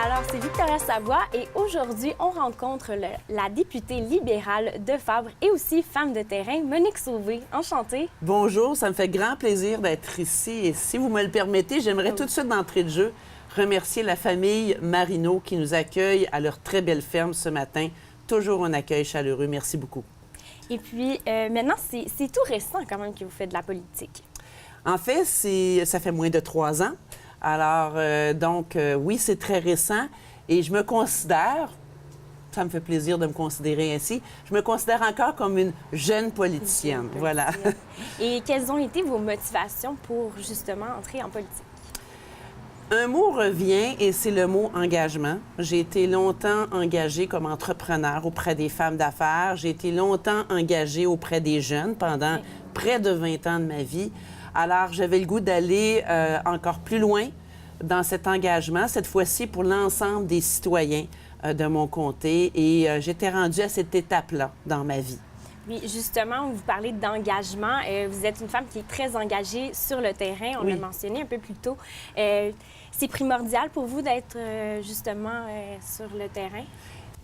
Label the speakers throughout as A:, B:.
A: Alors, c'est Victoria Savoie et aujourd'hui, on rencontre la députée libérale de Fabre et aussi femme de terrain, Monique Sauvé. Enchantée.
B: Bonjour, ça me fait grand plaisir d'être ici. Et si vous me le permettez, j'aimerais tout de suite d'entrée de jeu remercier la famille Marino qui nous accueille à leur très belle ferme ce matin. Toujours un accueil chaleureux. Merci beaucoup.
A: Et puis, maintenant, c'est tout récent quand même que vous faites de la politique.
B: En fait, ça fait moins de 3 ans. Alors, oui, c'est très récent. Et je me considère, ça me fait plaisir de me considérer ainsi, je me considère encore comme une jeune politicienne. Voilà.
A: Et quelles ont été vos motivations pour justement entrer en politique?
B: Un mot revient et c'est le mot engagement. J'ai été longtemps engagée comme entrepreneur auprès des femmes d'affaires. J'ai été longtemps engagée auprès des jeunes pendant près de 20 ans de ma vie. Alors, j'avais le goût d'aller encore plus loin dans cet engagement, cette fois-ci pour l'ensemble des citoyens de mon comté. Et j'étais rendue à cette étape-là dans ma vie.
A: Oui, justement, vous parlez d'engagement. Vous êtes une femme qui est très engagée sur le terrain, on l'a mentionné un peu plus tôt. C'est primordial pour vous d'être justement sur le terrain?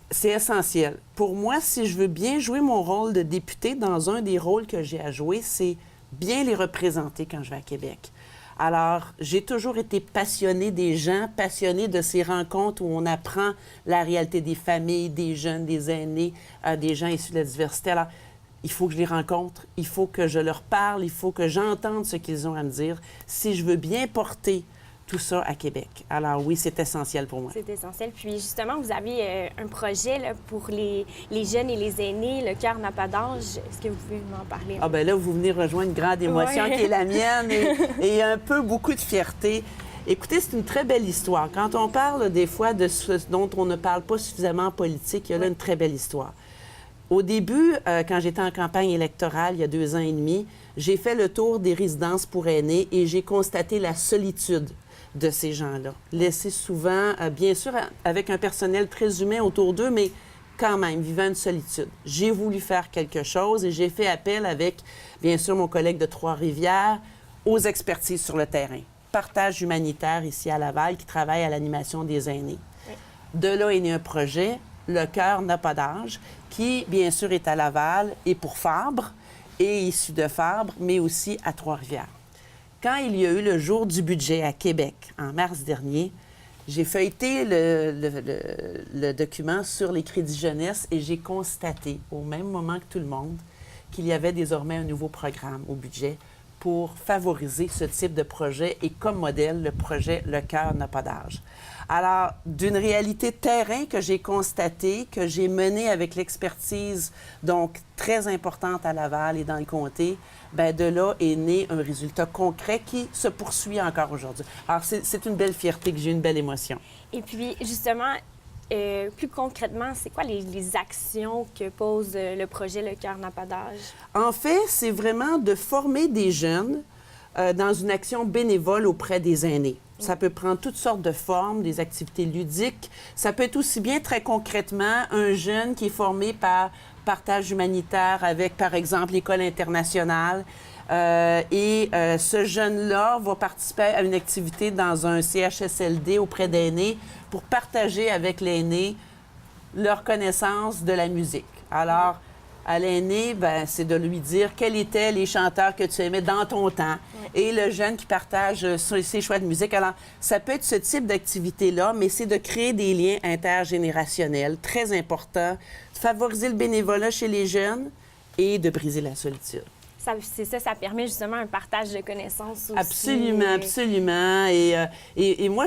B: C'est essentiel. Pour moi, si je veux bien jouer mon rôle de députée, dans un des rôles que j'ai à jouer, c'est bien les représenter quand je vais à Québec. Alors, j'ai toujours été passionnée des gens, passionnée de ces rencontres où on apprend la réalité des familles, des jeunes, des aînés, des gens issus de la diversité. Alors, il faut que je les rencontre, il faut que je leur parle, il faut que j'entende ce qu'ils ont à me dire si je veux bien porter tout ça à Québec. Alors oui, c'est essentiel pour moi.
A: C'est essentiel. Puis justement, vous avez un projet là, pour les jeunes et les aînés, Le cœur n'a pas d'âge. Est-ce que vous pouvez m'en parler?
B: Ah bien là, vous venez rejoindre une grande émotion qui est la mienne et un peu beaucoup de fierté. Écoutez, c'est une très belle histoire. Quand on parle des fois de ce dont on ne parle pas suffisamment en politique, il y a là une très belle histoire. Au début, quand j'étais en campagne électorale, il y a 2 ans et demi, j'ai fait le tour des résidences pour aînés et j'ai constaté la solitude de ces gens-là. Laissés souvent, bien sûr, avec un personnel très humain autour d'eux, mais quand même, vivant une solitude. J'ai voulu faire quelque chose et j'ai fait appel avec, bien sûr, mon collègue de Trois-Rivières, aux expertises sur le terrain. Partage humanitaire ici à Laval, qui travaille à l'animation des aînés. Oui. De là est né un projet, Le cœur n'a pas d'âge, qui, bien sûr, est à Laval et pour Fabre, et issu de Fabre, mais aussi à Trois-Rivières. Quand il y a eu le jour du budget à Québec, en mars dernier, j'ai feuilleté le document sur les crédits jeunesse et j'ai constaté, au même moment que tout le monde, qu'il y avait désormais un nouveau programme au budget pour favoriser ce type de projet et comme modèle, le projet Le cœur n'a pas d'âge. Alors, d'une réalité de terrain que j'ai constatée, que j'ai menée avec l'expertise, donc très importante à Laval et dans le comté, bien, de là est né un résultat concret qui se poursuit encore aujourd'hui. Alors, c'est une belle fierté que j'ai, une belle émotion.
A: Et puis, justement, plus concrètement, c'est quoi les actions que pose le projet Le cœur n'a pas d'âge? En
B: fait, c'est vraiment de former des jeunes dans une action bénévole auprès des aînés. Ça peut prendre toutes sortes de formes, des activités ludiques. Ça peut être aussi bien très concrètement un jeune qui est formé par partage humanitaire avec, par exemple, l'École internationale. Ce jeune-là va participer à une activité dans un CHSLD auprès d'aînés pour partager avec l'aîné leur connaissance de la musique. Alors, à l'aîné, ben, c'est de lui dire quels étaient les chanteurs que tu aimais dans ton temps. Oui. Et le jeune qui partage ses choix de musique. Alors, ça peut être ce type d'activité-là, mais c'est de créer des liens intergénérationnels, très important, de favoriser le bénévolat chez les jeunes et de briser la solitude.
A: C'est ça, ça permet justement un partage de connaissances aussi.
B: Absolument, absolument. Et moi,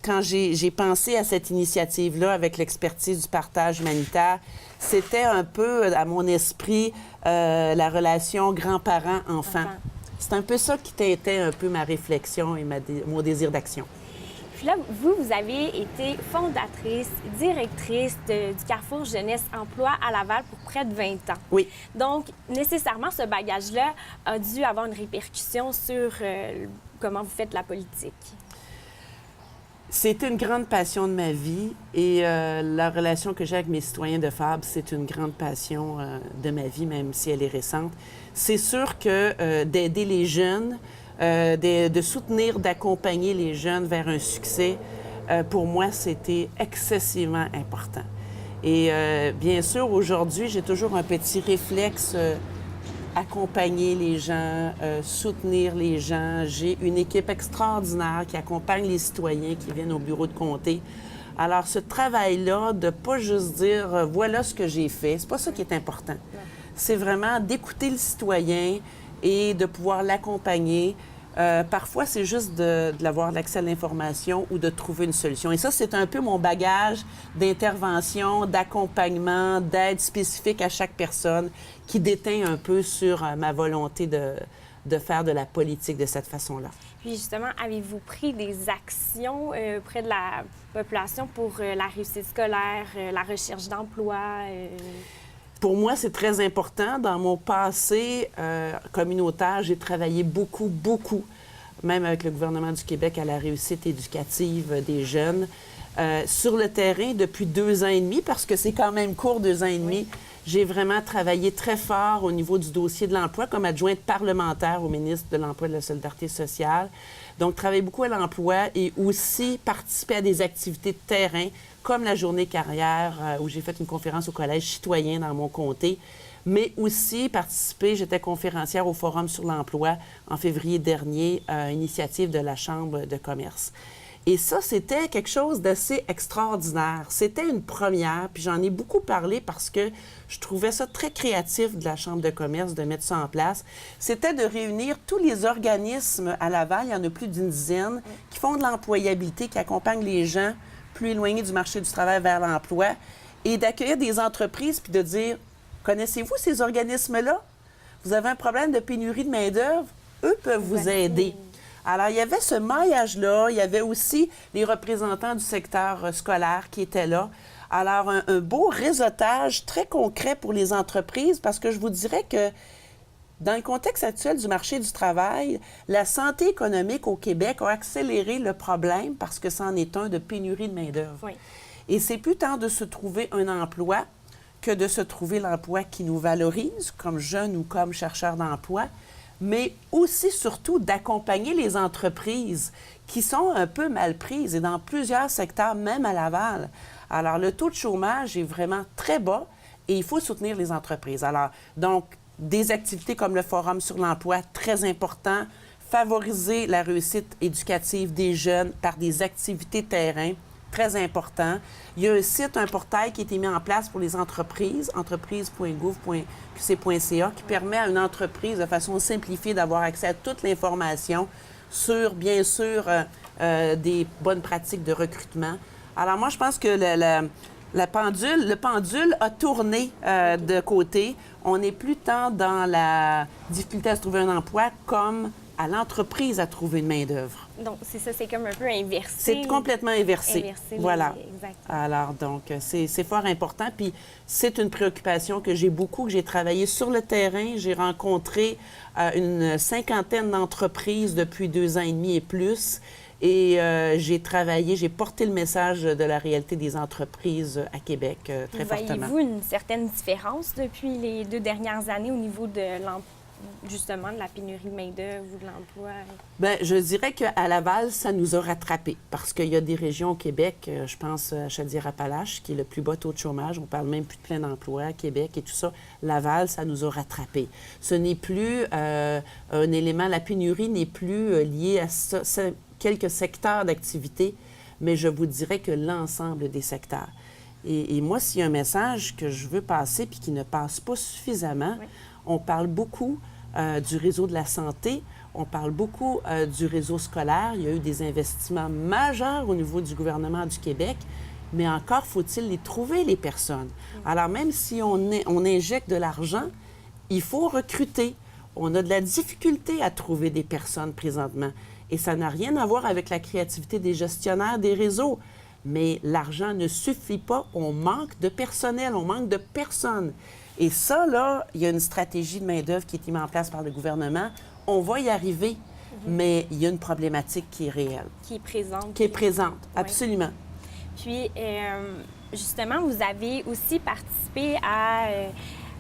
B: quand j'ai pensé à cette initiative-là avec l'expertise du partage humanitaire, c'était un peu, à mon esprit, la relation grands-parents-enfants. C'est un peu ça qui était un peu ma réflexion et mon désir d'action.
A: Puis là, vous avez été fondatrice, directrice du Carrefour Jeunesse Emploi à Laval pour près de 20 ans.
B: Oui.
A: Donc, nécessairement, ce bagage-là a dû avoir une répercussion sur comment vous faites la politique.
B: C'est une grande passion de ma vie et la relation que j'ai avec mes citoyens de Fabre, c'est une grande passion de ma vie, même si elle est récente. C'est sûr que d'aider les jeunes, de soutenir, d'accompagner les jeunes vers un succès, pour moi, c'était excessivement important. Et bien sûr, aujourd'hui, j'ai toujours un petit réflexe, accompagner les gens, soutenir les gens. J'ai une équipe extraordinaire qui accompagne les citoyens qui viennent au bureau de comté. Alors, ce travail-là, de pas juste dire voilà ce que j'ai fait, c'est pas ça qui est important. C'est vraiment d'écouter le citoyen et de pouvoir l'accompagner. Parfois, c'est juste d'avoir l'accès à l'information ou de trouver une solution. Et ça, c'est un peu mon bagage d'intervention, d'accompagnement, d'aide spécifique à chaque personne qui déteint un peu sur ma volonté de faire de la politique de cette façon-là.
A: Puis justement, avez-vous pris des actions auprès de la population pour la réussite scolaire, la recherche d'emploi?
B: Pour moi, c'est très important. Dans mon passé communautaire, j'ai travaillé beaucoup, même avec le gouvernement du Québec, à la réussite éducative des jeunes. Sur le terrain, depuis 2 ans et demi, parce que c'est quand même court, 2 ans et demi, j'ai vraiment travaillé très fort au niveau du dossier de l'emploi comme adjointe parlementaire au ministre de l'Emploi et de la Solidarité sociale. Donc, travailler beaucoup à l'emploi et aussi participer à des activités de terrain, comme la journée carrière, où j'ai fait une conférence au Collège citoyen dans mon comté, mais aussi participer, j'étais conférencière au Forum sur l'emploi en février dernier, initiative de la Chambre de commerce. Et ça, c'était quelque chose d'assez extraordinaire. C'était une première, puis j'en ai beaucoup parlé parce que je trouvais ça très créatif de la Chambre de commerce de mettre ça en place. C'était de réunir tous les organismes à Laval, il y en a plus d'une dizaine, qui font de l'employabilité, qui accompagnent les gens plus éloignés du marché du travail vers l'emploi, et d'accueillir des entreprises puis de dire, connaissez-vous ces organismes-là? Vous avez un problème de pénurie de main-d'œuvre? Eux peuvent vous aider. Alors, il y avait ce maillage-là. Il y avait aussi les représentants du secteur scolaire qui étaient là. Alors, un beau réseautage très concret pour les entreprises parce que je vous dirais que dans le contexte actuel du marché du travail, la santé économique au Québec a accéléré le problème parce que c'en est un de pénurie de main-d'œuvre. Oui. Et c'est plus tant de se trouver un emploi que de se trouver l'emploi qui nous valorise comme jeunes ou comme chercheurs d'emploi, mais aussi, surtout, d'accompagner les entreprises qui sont un peu mal prises et dans plusieurs secteurs, même à Laval. Alors, le taux de chômage est vraiment très bas et il faut soutenir les entreprises. Alors, donc, des activités comme le Forum sur l'emploi, très important, favoriser la réussite éducative des jeunes par des activités terrain, très important. Il y a un site, un portail qui a été mis en place pour les entreprises, entreprise.gouv.qc.ca, qui permet à une entreprise, de façon simplifiée, d'avoir accès à toute l'information sur, bien sûr, des bonnes pratiques de recrutement. Alors moi, je pense que le pendule a tourné de côté. On n'est plus tant dans la difficulté à se trouver un emploi comme à l'entreprise à trouver une main-d'œuvre.
A: Donc, c'est ça, c'est comme un peu inversé.
B: C'est complètement inversé. Voilà.
A: Exactement.
B: Alors, donc, c'est fort important. Puis, c'est une préoccupation que j'ai beaucoup, que j'ai travaillé sur le terrain. J'ai rencontré une 50aine d'entreprises depuis 2 ans et demi et plus. Et j'ai porté le message de la réalité des entreprises à Québec très fortement.
A: Voyez-vous une certaine différence depuis les 2 dernières années au niveau de justement de la pénurie de main-d'œuvre ou de l'emploi?
B: Bien, je dirais qu'à Laval, ça nous a rattrapés parce qu'il y a des régions au Québec, je pense à Chaudière-Appalaches, qui est le plus bas taux de chômage. On parle même plus de plein emploi, Québec et tout ça. Laval, ça nous a rattrapés. Ce n'est plus un élément, la pénurie n'est plus liée à quelques secteurs d'activité, mais je vous dirais que l'ensemble des secteurs. Et moi, s'il y a un message que je veux passer puis qui ne passe pas suffisamment, oui. On parle beaucoup du réseau de la santé, on parle beaucoup du réseau scolaire. Il y a eu des investissements majeurs au niveau du gouvernement du Québec, mais encore faut-il les trouver, les personnes. Alors, même si on injecte de l'argent, il faut recruter. On a de la difficulté à trouver des personnes présentement. Et ça n'a rien à voir avec la créativité des gestionnaires des réseaux. Mais l'argent ne suffit pas. On manque de personnel, on manque de personnes. Et ça, là, il y a une stratégie de main-d'œuvre qui a été mise en place par le gouvernement. On va y arriver, mais il y a une problématique qui est réelle.
A: Qui est présente.
B: Qui est présente, absolument.
A: Puis, justement, vous avez aussi participé à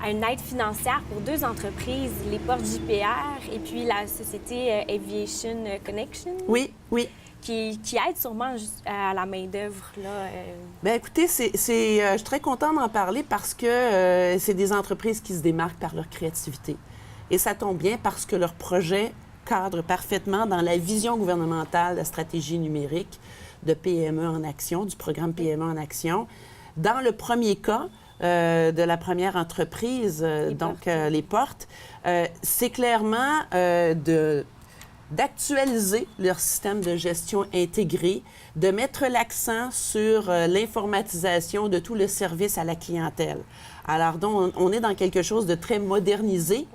A: à une aide financière pour 2 entreprises, les portes JPR et puis la société Aviation Connection.
B: Oui, oui.
A: Qui aide sûrement à la main-d'œuvre.
B: Bien, écoutez, je suis très contente d'en parler parce que c'est des entreprises qui se démarquent par leur créativité. Et ça tombe bien parce que leur projet cadre parfaitement dans la vision gouvernementale de la stratégie numérique de PME en action, du programme PME en action. Dans le premier cas, de la première entreprise, les portes, c'est clairement d'actualiser leur système de gestion intégré, de mettre l'accent sur l'informatisation de tout le service à la clientèle. Alors, donc, on est dans quelque chose de très modernisé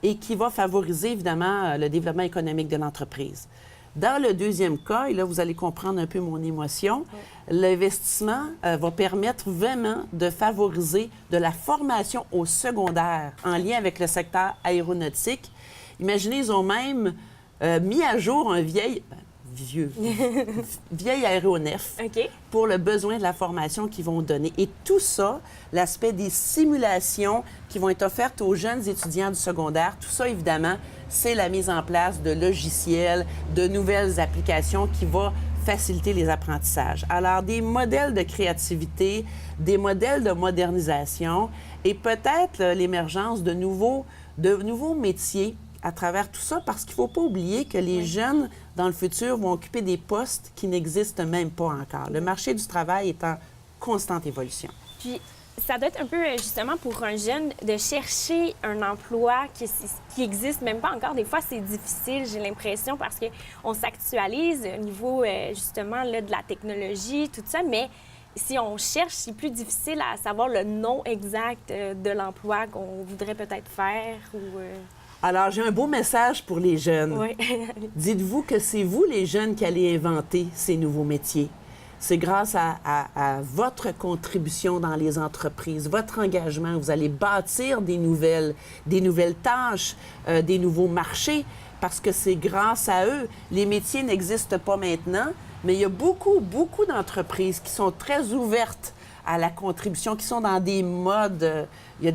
B: et qui va favoriser, évidemment, le développement économique de l'entreprise. Dans le deuxième cas, et là, vous allez comprendre un peu mon émotion, l'investissement va permettre vraiment de favoriser de la formation au secondaire en lien avec le secteur aéronautique. Imaginez, ils ont même mis à jour un vieil aéronef pour le besoin de la formation qu'ils vont donner. Et tout ça, l'aspect des simulations qui vont être offertes aux jeunes étudiants du secondaire, tout ça, évidemment, c'est la mise en place de logiciels, de nouvelles applications qui vont faciliter les apprentissages. Alors, des modèles de créativité, des modèles de modernisation et peut-être l'émergence de nouveaux métiers à travers tout ça, parce qu'il ne faut pas oublier que les jeunes, dans le futur, vont occuper des postes qui n'existent même pas encore. Le marché du travail est en constante évolution.
A: Puis, ça doit être un peu, justement, pour un jeune, de chercher un emploi qui existe même pas encore. Des fois, c'est difficile, j'ai l'impression, parce qu'on s'actualise au niveau, justement, là, de la technologie, tout ça, mais si on cherche, c'est plus difficile à savoir le nom exact de l'emploi qu'on voudrait peut-être faire ou...
B: Alors, j'ai un beau message pour les jeunes.
A: Oui.
B: Dites-vous que c'est vous, les jeunes, qui allez inventer ces nouveaux métiers. C'est grâce à votre contribution dans les entreprises, votre engagement. Vous allez bâtir des nouvelles tâches, des nouveaux marchés, parce que c'est grâce à eux. Les métiers n'existent pas maintenant, mais il y a beaucoup d'entreprises qui sont très ouvertes à la contribution, qui sont dans des modes... Il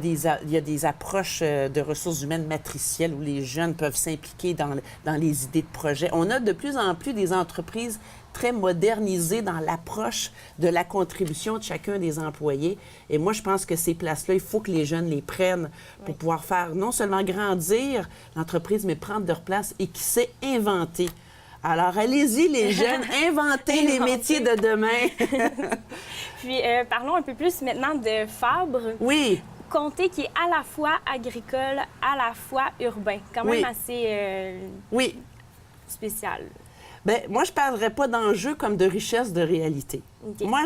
B: y a des approches de ressources humaines matricielles où les jeunes peuvent s'impliquer dans les idées de projet. On a de plus en plus des entreprises très modernisées dans l'approche de la contribution de chacun des employés. Et moi, je pense que ces places-là, il faut que les jeunes les prennent pour pouvoir faire non seulement grandir l'entreprise, mais prendre leur place et qui sait inventer. Alors, allez-y, les jeunes, inventez les métiers de demain.
A: Puis, parlons un peu plus maintenant de Fabre.
B: Oui.
A: Comté qui est à la fois agricole, à la fois urbain. Quand même assez spécial.
B: Bien, moi, je ne parlerais pas d'enjeux comme de richesse de réalité. Moi,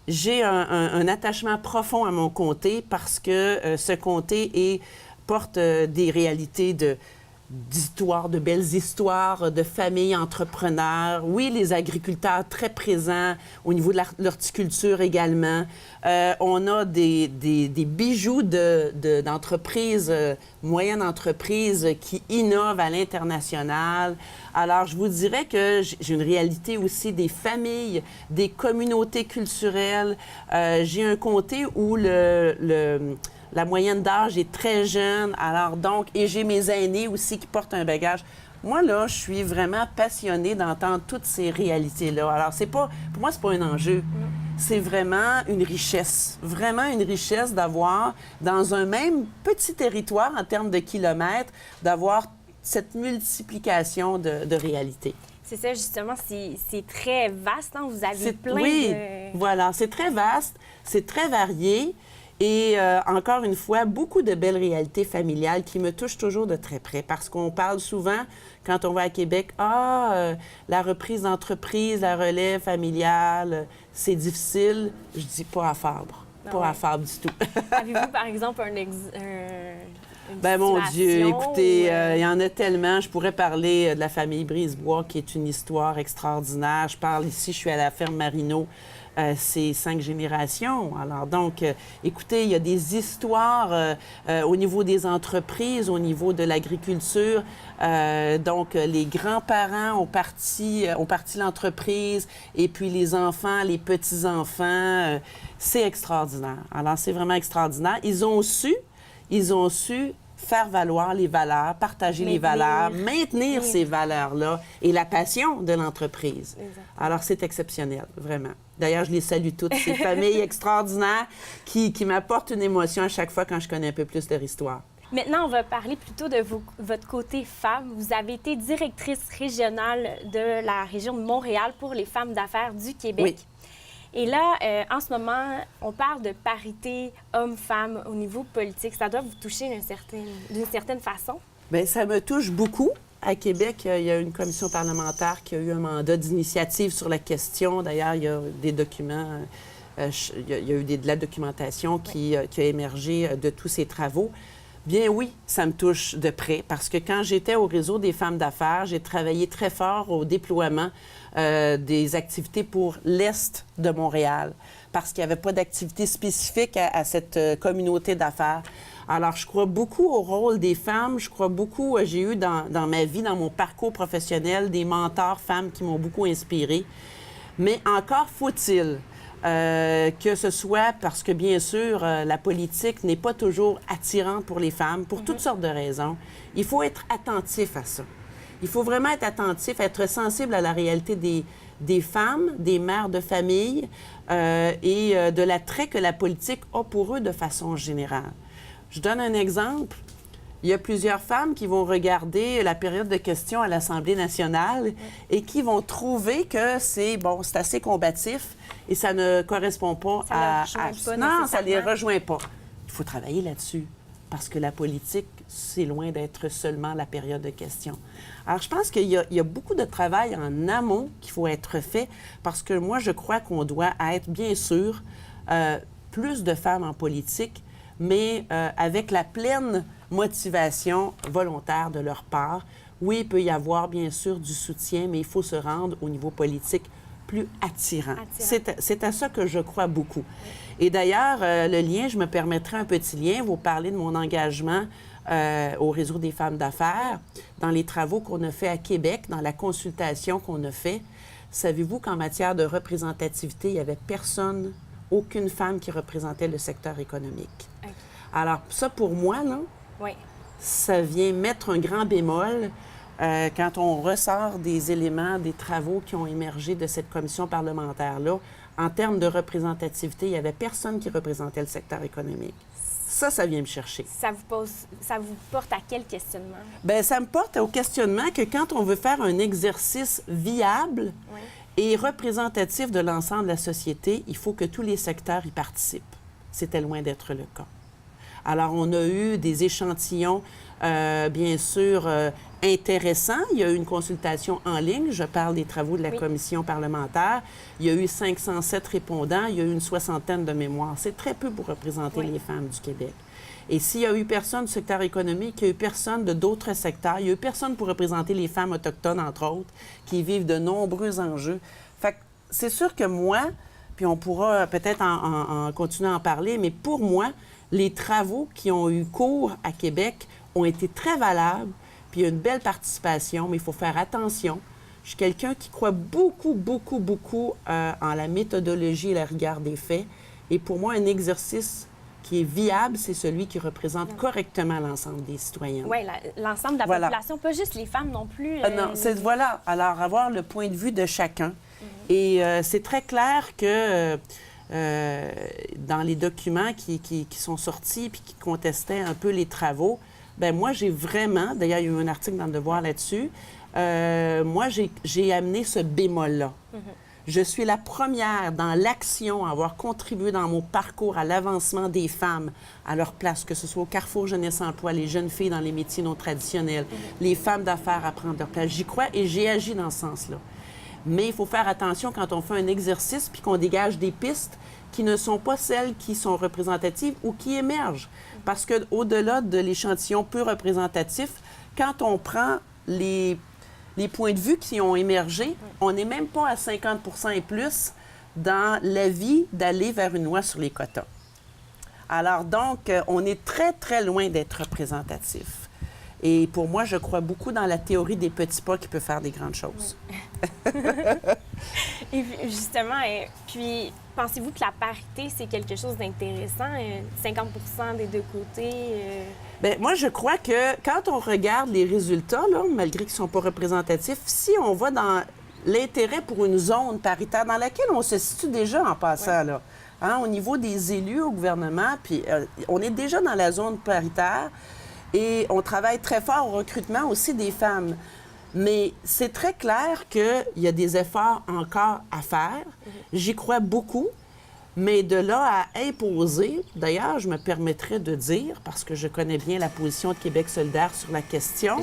B: j'ai un attachement profond à mon comté parce que ce comté porte des réalités d'histoires, de belles histoires, de familles entrepreneurs. Oui, les agriculteurs très présents au niveau de l'horticulture également. On a des bijoux d'entreprises, moyennes entreprises qui innovent à l'international. Alors, je vous dirais que j'ai une réalité aussi des familles, des communautés culturelles. J'ai un comté où la moyenne d'âge est très jeune, alors donc, et j'ai mes aînés aussi qui portent un bagage. Moi, là, je suis vraiment passionnée d'entendre toutes ces réalités-là. Alors, pour moi, c'est pas un enjeu. C'est vraiment une richesse d'avoir, dans un même petit territoire en termes de kilomètres, d'avoir cette multiplication de réalités.
A: C'est ça, justement, c'est très vaste, hein? Vous avez plein
B: voilà, c'est très vaste, c'est très varié. Et encore une fois, beaucoup de belles réalités familiales qui me touchent toujours de très près parce qu'on parle souvent, quand on va à Québec, la reprise d'entreprise, la relève familiale, c'est difficile. Je dis pas à Fabre. Pas à Fabre du tout.
A: Avez-vous, par exemple,
B: ben mon Dieu, écoutez, il y en a tellement. Je pourrais parler de la famille Brisebois, qui est une histoire extraordinaire. Je parle ici, je suis à la ferme Marino. C'est 5 générations. Alors donc, écoutez, il y a des histoires au niveau des entreprises, au niveau de l'agriculture. Donc, les grands-parents ont parti l'entreprise et puis les enfants, les petits-enfants, c'est extraordinaire. Alors, c'est vraiment extraordinaire. Ils ont su ils ont su faire valoir les valeurs, partager les valeurs, maintenir ces valeurs-là et la passion de l'entreprise. Alors, c'est exceptionnel, vraiment. D'ailleurs, je les salue toutes, ces familles extraordinaires qui m'apportent une émotion à chaque fois quand je connais un peu plus leur histoire.
A: Maintenant, on va parler plutôt de votre côté femme. Vous avez été directrice régionale de la région de Montréal pour les femmes d'affaires du Québec.
B: Oui.
A: Et là, en ce moment, on parle de parité homme-femme au niveau politique. Ça doit vous toucher d'une certaine façon? Bien,
B: ça me touche beaucoup. À Québec, il y a une commission parlementaire qui a eu un mandat d'initiative sur la question. D'ailleurs, il y a des documents, il y a eu de la documentation qui a émergé de tous ces travaux. Bien oui, ça me touche de près parce que quand j'étais au réseau des femmes d'affaires, j'ai travaillé très fort au déploiement des activités pour l'Est de Montréal parce qu'il n'y avait pas d'activité spécifique à cette communauté d'affaires. Alors, je crois beaucoup au rôle des femmes. Je crois beaucoup, j'ai eu dans ma vie, dans mon parcours professionnel, des mentors femmes qui m'ont beaucoup inspirée. Mais encore faut-il que ce soit parce que, bien sûr, la politique n'est pas toujours attirante pour les femmes, pour toutes sortes de raisons. Il faut être attentif à ça. Il faut vraiment être attentif, être sensible à la réalité des femmes, des mères de famille et de l'attrait que la politique a pour eux de façon générale. Je donne un exemple. Il y a plusieurs femmes qui vont regarder la période de questions à l'Assemblée nationale et qui vont trouver que c'est assez combatif et ça ne correspond pas Non, ça ne les rejoint pas. Il faut travailler là-dessus parce que la politique, c'est loin d'être seulement la période de questions. Alors, je pense qu'il y a beaucoup de travail en amont qu'il faut être fait parce que moi, je crois qu'on doit être, bien sûr, plus de femmes en politique, mais avec la pleine motivation volontaire de leur part. Oui, il peut y avoir, bien sûr, du soutien, mais il faut se rendre au niveau politique plus attirant. C'est à ça que je crois beaucoup. Et d'ailleurs, le lien, je me permettrai un petit lien. Vous parlez de mon engagement au réseau des femmes d'affaires, dans les travaux qu'on a fait à Québec, dans la consultation qu'on a fait. Savez-vous qu'en matière de représentativité, il n'y avait personne, aucune femme qui représentait le secteur économique. Okay. Alors, ça, pour moi, là, ça vient mettre un grand bémol quand on ressort des éléments, des travaux qui ont émergé de cette commission parlementaire-là. En termes de représentativité, il n'y avait personne qui représentait le secteur économique. Ça vient me chercher.
A: Ça vous porte à quel questionnement?
B: Bien, ça me porte au questionnement que quand on veut faire un exercice viable et représentatif de l'ensemble de la société, il faut que tous les secteurs y participent. C'était loin d'être le cas. Alors, on a eu des échantillons, bien sûr, intéressants. Il y a eu une consultation en ligne. Je parle des travaux de la commission parlementaire. Il y a eu 507 répondants. Il y a eu une 60aine de mémoires. C'est très peu pour représenter les femmes du Québec. Et s'il y a eu personne du secteur économique, il y a eu personne de d'autres secteurs, il y a eu personne pour représenter les femmes autochtones, entre autres, qui vivent de nombreux enjeux. Fait que c'est sûr que moi, puis on pourra peut-être en continuer à en parler, mais pour moi, les travaux qui ont eu cours à Québec ont été très valables, puis il y a une belle participation, mais il faut faire attention. Je suis quelqu'un qui croit beaucoup, beaucoup, beaucoup en la méthodologie et la rigueur des faits. Et pour moi, un exercice qui est viable, c'est celui qui représente correctement l'ensemble des citoyens.
A: Oui, l'ensemble de la population, pas juste les femmes non plus.
B: Non, voilà. Alors, avoir le point de vue de chacun. Et c'est très clair que dans les documents qui sont sortis et qui contestaient un peu les travaux, bien, moi, j'ai vraiment, d'ailleurs, il y a eu un article dans Le Devoir là-dessus, moi, j'ai amené ce bémol-là. Je suis la première dans l'action à avoir contribué dans mon parcours à l'avancement des femmes à leur place, que ce soit au Carrefour Jeunesse Emploi, les jeunes filles dans les métiers non traditionnels, les femmes d'affaires à prendre leur place. J'y crois et j'ai agi dans ce sens-là. Mais il faut faire attention quand on fait un exercice puis qu'on dégage des pistes qui ne sont pas celles qui sont représentatives ou qui émergent. Parce qu'au-delà de l'échantillon peu représentatif, quand on prend les points de vue qui ont émergé, on n'est même pas à 50 % et plus dans l'avis d'aller vers une loi sur les quotas. Alors donc, on est très, très loin d'être représentatif. Et pour moi, je crois beaucoup dans la théorie des petits pas qui peut faire des grandes choses.
A: Et puis, justement, puis pensez-vous que la parité, c'est quelque chose d'intéressant? 50 des deux côtés?
B: Bien, moi, je crois que quand on regarde les résultats, là, malgré qu'ils ne sont pas représentatifs, si on va dans l'intérêt pour une zone paritaire dans laquelle on se situe déjà en passant, là, hein, au niveau des élus au gouvernement, puis on est déjà dans la zone paritaire et on travaille très fort au recrutement aussi des femmes. Mais c'est très clair qu'il y a des efforts encore à faire. J'y crois beaucoup. Mais de là à imposer, d'ailleurs, je me permettrais de dire, parce que je connais bien la position de Québec solidaire sur la question.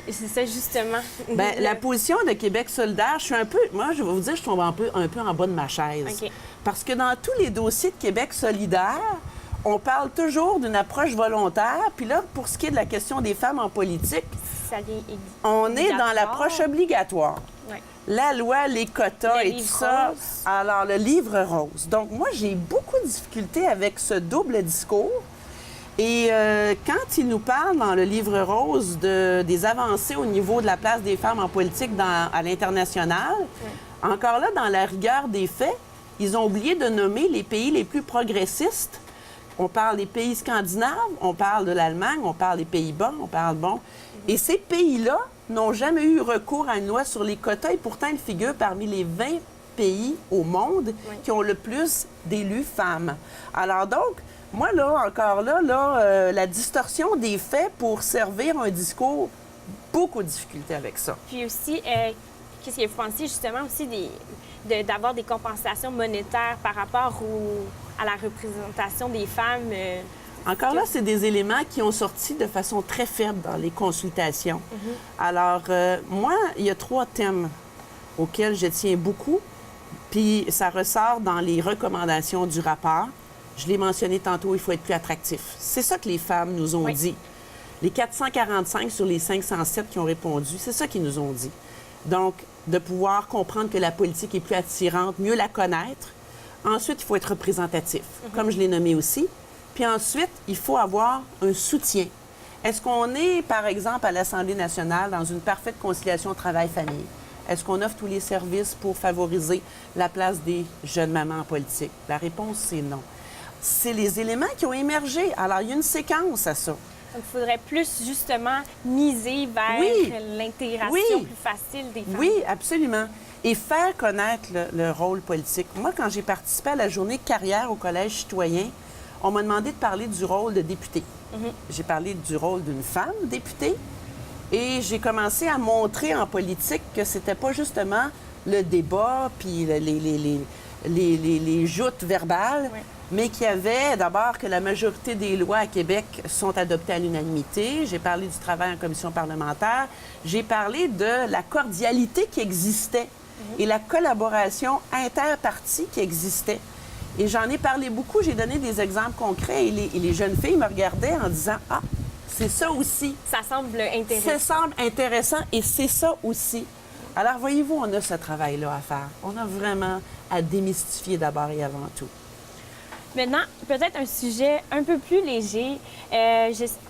A: C'est ça, justement.
B: Bien, la position de Québec solidaire, je suis un peu... Moi, je vais vous dire, je tombe un peu en bas de ma chaise.
A: OK.
B: Parce que dans tous les dossiers de Québec solidaire, on parle toujours d'une approche volontaire. Puis là, pour ce qui est de la question des femmes en politique,
A: ça vient
B: on est dans l'approche obligatoire.
A: Ouais.
B: La loi, les quotas et tout ça.
A: Rose.
B: Alors, le livre rose. Donc, moi, j'ai beaucoup de difficultés avec ce double discours. Et quand il nous parle dans le livre rose des avancées au niveau de la place des femmes en politique à l'international, encore là, dans la rigueur des faits, ils ont oublié de nommer les pays les plus progressistes. On parle des pays scandinaves, on parle de l'Allemagne, on parle des Pays-Bas, on parle, Et ces pays-là n'ont jamais eu recours à une loi sur les quotas et pourtant ils figurent parmi les 20 pays au monde qui ont le plus d'élus femmes. Alors donc, moi, la distorsion des faits pour servir un discours, beaucoup de difficultés avec ça.
A: Puis aussi, qu'est-ce que vous pensez justement aussi d'avoir des compensations monétaires par rapport à la représentation des femmes?
B: Encore là, c'est des éléments qui ont sorti de façon très faible dans les consultations. Alors, moi, il y a 3 thèmes auxquels je tiens beaucoup, puis ça ressort dans les recommandations du rapport. Je l'ai mentionné tantôt, il faut être plus attractif. C'est ça que les femmes nous ont dit. Les 445 sur les 507 qui ont répondu, c'est ça qu'ils nous ont dit. Donc, de pouvoir comprendre que la politique est plus attirante, mieux la connaître. Ensuite, il faut être représentatif, comme je l'ai nommé aussi. Puis ensuite, il faut avoir un soutien. Est-ce qu'on est, par exemple, à l'Assemblée nationale dans une parfaite conciliation travail-famille? Est-ce qu'on offre tous les services pour favoriser la place des jeunes mamans en politique? La réponse, c'est non. C'est les éléments qui ont émergé. Alors, il y a une séquence à ça.
A: Donc, il faudrait plus, justement, miser vers l'intégration plus facile des femmes.
B: Oui, absolument. Et faire connaître le rôle politique. Moi, quand j'ai participé à la journée carrière au Collège citoyen, on m'a demandé de parler du rôle de député. J'ai parlé du rôle d'une femme députée et j'ai commencé à montrer en politique que c'était pas justement le débat puis les joutes verbales, mais qu'il y avait d'abord que la majorité des lois à Québec sont adoptées à l'unanimité. J'ai parlé du travail en commission parlementaire. J'ai parlé de la cordialité qui existait et la collaboration interpartie qui existait. Et j'en ai parlé beaucoup, j'ai donné des exemples concrets et les jeunes filles me regardaient en disant « Ah, c'est ça aussi. »
A: Ça semble intéressant.
B: Ça semble intéressant et c'est ça aussi. Alors, voyez-vous, on a ce travail-là à faire. On a vraiment à démystifier d'abord et avant tout.
A: Maintenant, peut-être un sujet un peu plus léger.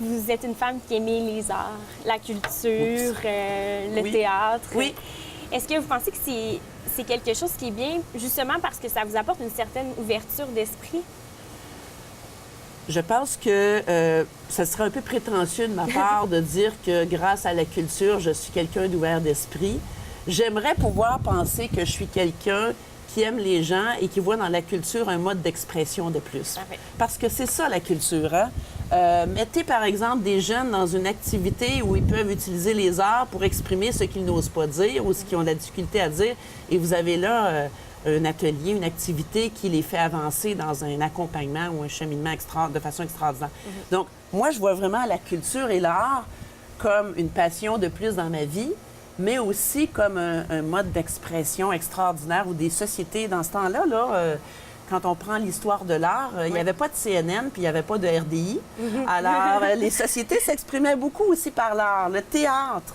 A: Vous êtes une femme qui aimait les arts, la culture, le théâtre.
B: Oui.
A: Est-ce que vous pensez que c'est quelque chose qui est bien, justement parce que ça vous apporte une certaine ouverture d'esprit?
B: Je pense que ça serait un peu prétentieux de ma part de dire que grâce à la culture, je suis quelqu'un d'ouvert d'esprit. J'aimerais pouvoir penser que je suis quelqu'un qui aime les gens et qui voit dans la culture un mode d'expression de plus.
A: Parfait.
B: Parce que c'est ça, la culture. Hein? Mettez, par exemple, des jeunes dans une activité où ils peuvent utiliser les arts pour exprimer ce qu'ils n'osent pas dire ou ce qu'ils ont de la difficulté à dire. Et vous avez là un atelier, une activité qui les fait avancer dans un accompagnement ou un cheminement de façon extraordinaire. Donc, moi, je vois vraiment la culture et l'art comme une passion de plus dans ma vie, mais aussi comme un mode d'expression extraordinaire où des sociétés, dans ce temps-là, quand on prend l'histoire de l'art, il n'y avait pas de CNN puis il n'y avait pas de RDI. Alors, les sociétés s'exprimaient beaucoup aussi par l'art. Le théâtre,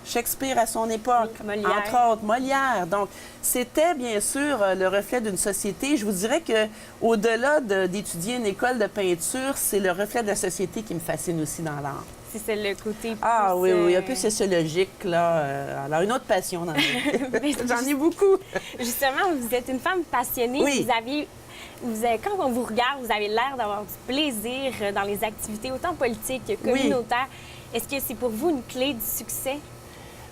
B: Shakespeare à son époque,
A: Molière.
B: entre autres, Molière. Donc, c'était bien sûr le reflet d'une société. Je vous dirais qu'au-delà d'étudier une école de peinture, c'est le reflet de la société qui me fascine aussi dans l'art.
A: c'est le côté plus...
B: Ah oui, oui, un peu sociologique, là. Alors, une autre passion dans la vie. J'en ai beaucoup.
A: Justement, vous êtes une femme passionnée.
B: Oui.
A: Quand on vous regarde, vous avez l'air d'avoir du plaisir dans les activités, autant politiques que communautaires. Est-ce que c'est pour vous une clé du succès?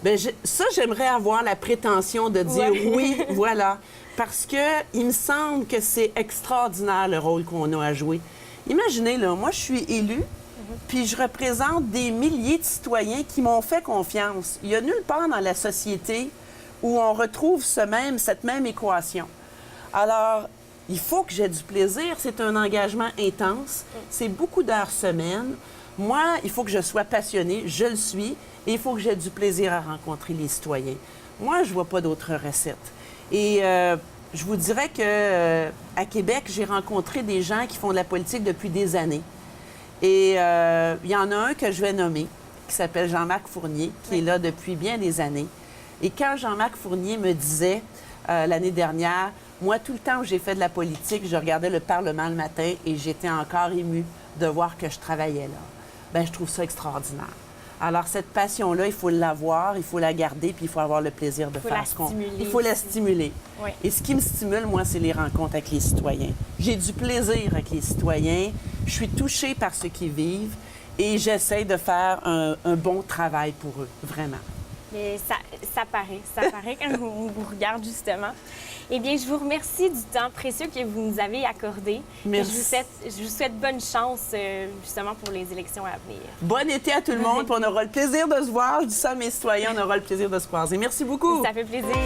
B: Bien, ça, j'aimerais avoir la prétention de dire oui, voilà. Parce que il me semble que c'est extraordinaire le rôle qu'on a à jouer. Imaginez, là, moi, je suis élue, puis je représente des milliers de citoyens qui m'ont fait confiance. Il n'y a nulle part dans la société où on retrouve cette même équation. Alors, il faut que j'ai du plaisir. C'est un engagement intense. C'est beaucoup d'heures semaine. Moi, il faut que je sois passionnée. Je le suis. Et il faut que j'ai du plaisir à rencontrer les citoyens. Moi, je ne vois pas d'autres recettes. Et je vous dirais que à Québec, j'ai rencontré des gens qui font de la politique depuis des années. Et il y en a un que je vais nommer, qui s'appelle Jean-Marc Fournier, qui est là depuis bien des années. Et quand Jean-Marc Fournier me disait l'année dernière, moi, tout le temps où j'ai fait de la politique, je regardais le Parlement le matin et j'étais encore émue de voir que je travaillais là. Bien, je trouve ça extraordinaire. Alors, cette passion-là, il faut l'avoir, il faut la garder, puis il faut avoir le plaisir de faire ce qu'on... Il faut la stimuler.
A: Oui.
B: Et ce qui me stimule, moi, c'est les rencontres avec les citoyens. J'ai du plaisir avec les citoyens. Je suis touchée par ce qu'ils vivent et j'essaie de faire un bon travail pour eux, vraiment.
A: Mais ça paraît quand on vous regarde, justement. Eh bien, je vous remercie du temps précieux que vous nous avez accordé.
B: Merci.
A: Je vous souhaite bonne chance, justement, pour les élections à venir.
B: Bon été à tout le monde, puis on aura le plaisir de se voir. Je dis ça à mes citoyens, on aura le plaisir de se croiser. Merci beaucoup.
A: Ça fait plaisir.